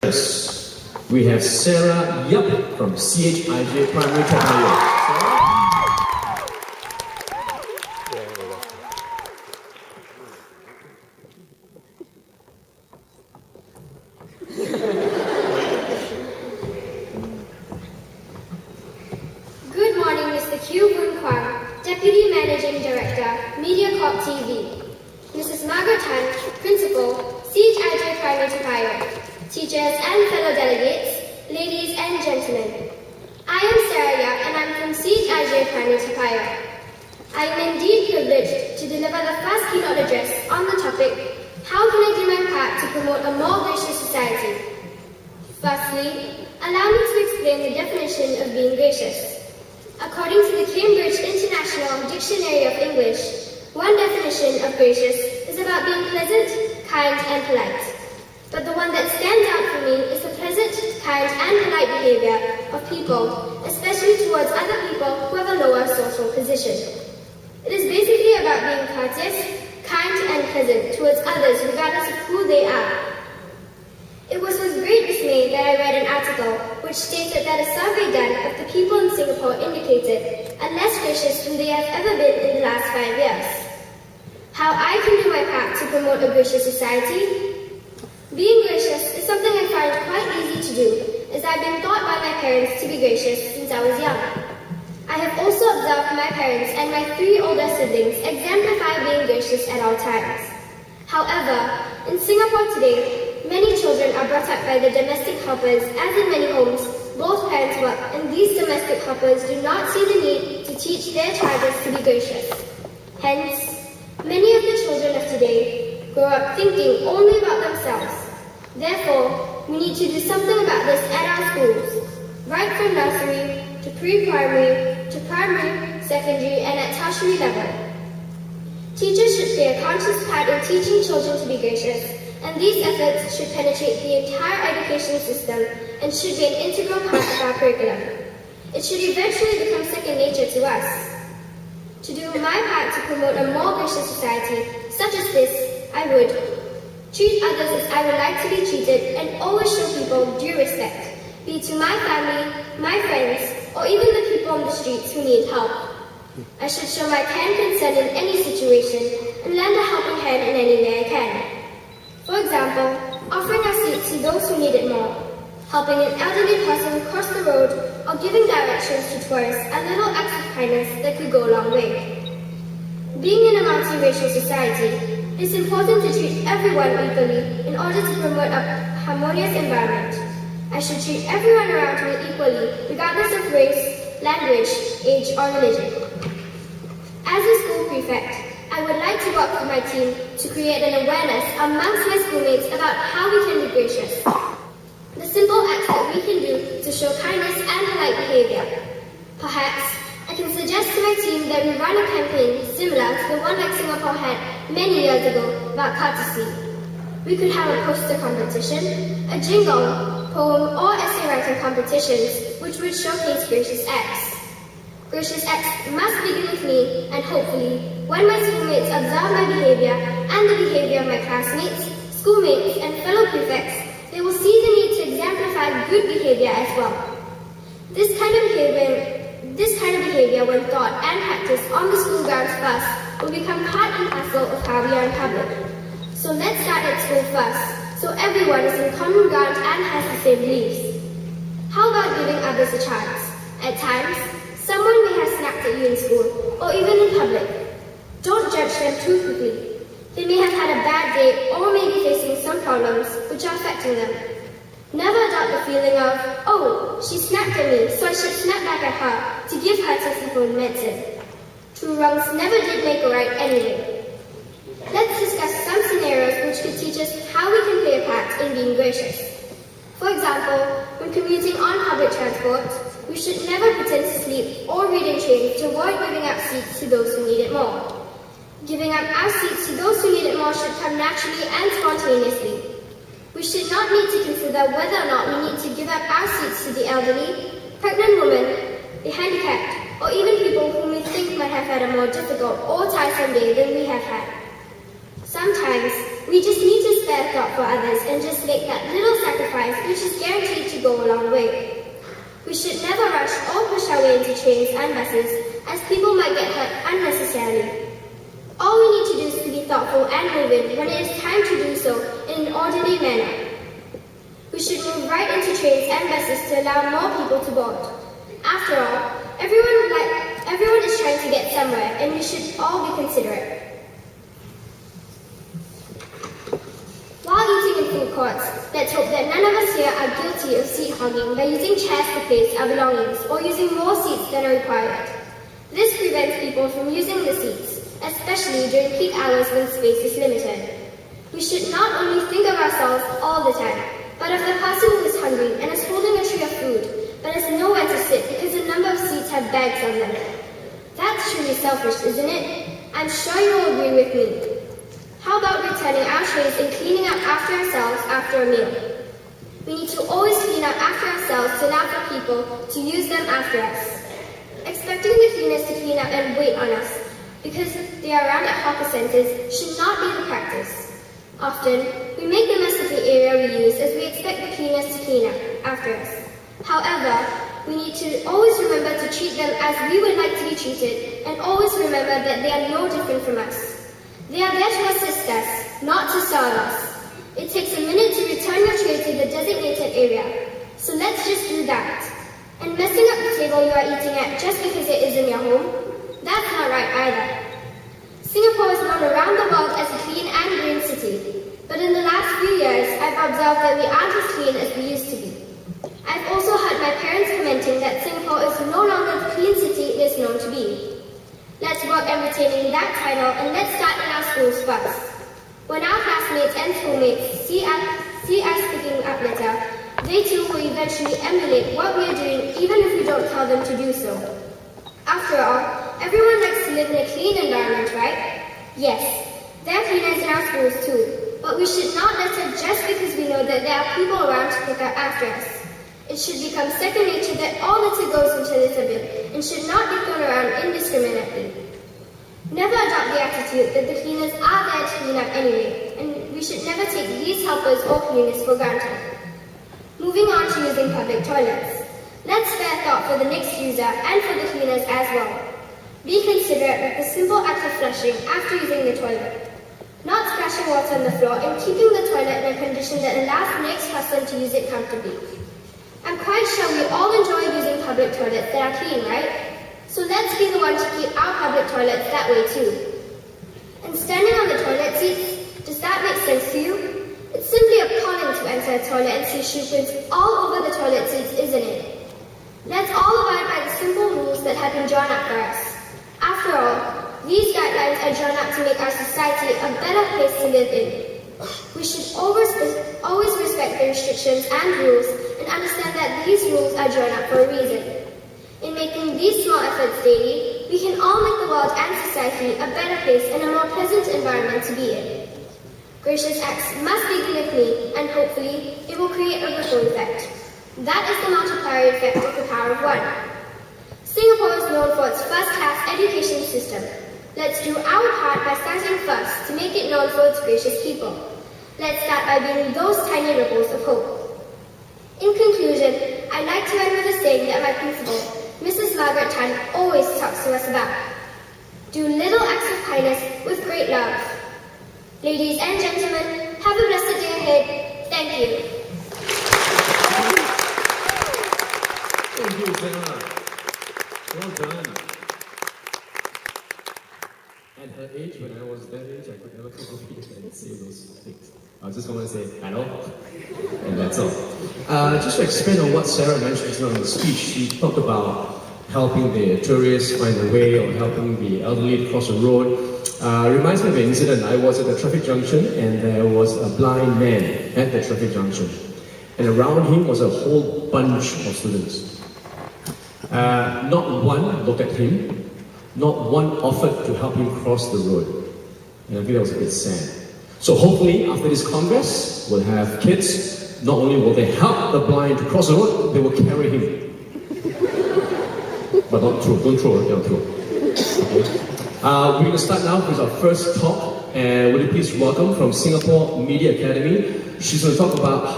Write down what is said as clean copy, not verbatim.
We have Sarah Yeap from CHIJ Primary Technology. Good morning, Mr. Q. Boon Kwang, Deputy Managing Director, MediaCorp TV. Mrs. Margaret Tan, Principal, CHIJ Primary Technology. Teachers and fellow delegates, ladies and gentlemen. I am Sarah Yeap and I'm from CHIJ Primary Technology. I am indeed privileged to deliver the first keynote address on the topic, how can I do my part to promote a more gracious society? Firstly, allow me to explain the definition of being gracious. According to the Cambridge International Dictionary of English, one definition of gracious is about being pleasant, kind and polite. But the one that stands out for me is the pleasant, kind and polite behavior of people, especially towards other people who have a lower social position. It is basically about being courteous, kind and pleasant towards others regardless of who they are. It was with great dismay that I read an article which stated that a survey done of the people in Singapore indicated are less gracious than they have ever been in the last 5 years. How I can do my part to promote a gracious society? Being gracious is something I find quite easy to do, as I've been taught by my parents to be gracious since I was young. I have also observed my parents and my 3 older siblings exemplify being gracious at all times. However, in Singapore today, many children are brought up by the domestic helpers, as in many homes, both parents work, and these domestic helpers do not see the need to teach their children to be gracious. Hence, many of the children of today grow up thinking only about themselves. Therefore, we need to do something about this at our schools, right from nursery to pre-primary to primary, secondary and at tertiary level. Teachers should play a conscious part in teaching children to be gracious, and these efforts should penetrate the entire education system and should be an integral part of our curriculum. It should eventually become second nature to us. To do my part to promote a more gracious society, such as this, I would treat others as I would like to be treated and always show people due respect, be it to my family, my friends, or even the people on the streets who need help. I should show my kind concern in any situation and lend a helping hand in any way I can. For example, offering our seats to those who need it more, helping an elderly person cross the road, or giving directions to tourists are little acts of kindness that could go a long way. Being in a multiracial society, it is important to treat everyone equally in order to promote a harmonious environment. I should treat everyone around me equally, regardless of race, language, age, or religion. As a school prefect, I would like to work with my team to create an awareness amongst my schoolmates about how we can be gracious. The simple acts that we can do to show kindness and polite behavior. Perhaps I can suggest to my team that we run a campaign similar to the one that Singapore had many years ago about courtesy. We could have a poster competition, a jingle, poem or essay writing competitions which would showcase gracious acts. Gracious acts must begin with me, and hopefully, when my schoolmates observe my behavior and the behavior of my classmates, schoolmates and fellow prefects, they will see the need to exemplify good behavior as well. This kind of behavior, when taught and practiced on the school grounds first, will become part and parcel of how we are in public. So let's start at school first, so everyone is in common ground and has the same beliefs. How about giving others a chance? At times, someone may have snapped at you in school, or even in public. Don't judge them too quickly. They may have had a bad day, or may be facing some problems which are affecting them. Never adopt the feeling of, oh, she snapped at me, so I should snap back at her to give her technical medicine. Two wrongs never did make a right anyway. Let's discuss some scenarios which could teach us how we can play a part in being gracious. For example, when commuting on public transport, we should never pretend to sleep or read in trains to avoid giving up seats to those who need it more. Giving up our seats to those who need it more should come naturally and spontaneously. We should not need to consider whether or not we need to give up our seats to the elderly, pregnant women, the handicapped, or even people whom we think might have had a more difficult or tiresome day than we have had. Sometimes, we just need to spend spare thought for others and just make that little sacrifice which is guaranteed to go a long way. We should never rush or push our way into trains and buses, as people might get hurt unnecessarily. All we need to do is to be thoughtful and move in when it is time to do so in an orderly manner. We should move right into trains and buses to allow more people to board. After all, everyone is trying to get somewhere, and we should all be considerate. While eating in food courts, let's hope that none of us here are guilty of seat hogging by using chairs to place our belongings or using more seats than are required. This prevents people from using the seats, especially during peak hours when space is limited. We should not only think of ourselves all the time, but of the person who is hungry and is holding a tray of food, but has nowhere to sit because a number of seats have bags on them. That's truly selfish, isn't it? I'm sure you will agree with me. How about returning our trays and cleaning up after ourselves after a meal? We need to always clean up after ourselves to allow for people to use them after us. Expecting the cleaners to clean up and wait on us because they are around at hawker centres should not be the practice. Often, we make the mess of the area we use as we expect the cleaners to clean up after us. However, we need to always remember to treat them as we would like to be treated, and always remember that they are no different from us. They are there to assist us, not to serve us. It takes a minute to return your tray to the designated area, so let's just do that. And messing up the table you are eating at just because it is in your home, that's not right either. Singapore is known around the world as a clean and green city, but in the last few years, I've observed that we aren't as clean as we used to be. I've also heard my parents commenting that Singapore is no longer the clean city it is known to be. Let's work on retaining that title, and let's start in our schools first. When our classmates and schoolmates see us picking up litter, they too will eventually emulate what we are doing, even if we don't tell them to do so. After all, everyone likes to live in a clean environment, right? Yes, there are cleaners in our schools too, but we should not litter just because we know that there are people around to pick up after us. It should become second nature that all litter goes into the litter bin and should not be thrown around indiscriminately. Never adopt the attitude that the cleaners are there to clean up anyway, and we should never take these helpers or cleaners for granted. Moving on to using public toilets. Let's spare thought for the next user and for the cleaners as well. Be considerate with the simple act of flushing after using the toilet. Not splashing water on the floor and keeping the toilet in a condition that allows the next person to use it comfortably. I'm quite sure we all enjoy using public toilets that are clean, right? So let's be the one to keep our public toilets that way too. And standing on the toilet seats, does that make sense to you? It's simply appalling to enter a toilet and see shoe prints all over the toilet seats, isn't it? Let's all abide by the simple rules that have been drawn up for us. After all, these guidelines are drawn up to make our society a better place to live in. We should always respect the restrictions and rules and understand that these rules are drawn up for a reason. In making these small efforts daily, we can all make the world and society a better place and a more pleasant environment to be in. Gracious acts must begin with me, and hopefully it will create a ripple effect. That is the multiplier effect of the power of one. Singapore is known for its first-class education system. Let's do our part by starting first to make it known for its gracious people. Let's start by being those tiny ripples of hope. In conclusion, I'd like to end with a saying that my principal, Mrs. Margaret Tan, always talks to us about. Do little acts of kindness with great love. Ladies and gentlemen, have a blessed day ahead. Thank you. Thank you, Sarah. Well done. At her age, when I was that age, I could never come up here and say those things. I was just going to say, hello, and that's all. Just to expand on what Sarah mentioned just now in the speech, she talked about helping the tourists find a way or helping the elderly to cross the road. Reminds me of an incident. I was at the traffic junction and there was a blind man at the traffic junction. And around him was a whole bunch of students. Not one looked at him, not one offered to help him cross the road. And I think that was a bit sad. So hopefully after this Congress, we'll have kids. Not only will they help the blind to cross the road, they will carry him. But don't throw, don't throw. Okay. We're going to start now with our first talk. And would you please welcome from Singapore Media Academy, she's going to talk about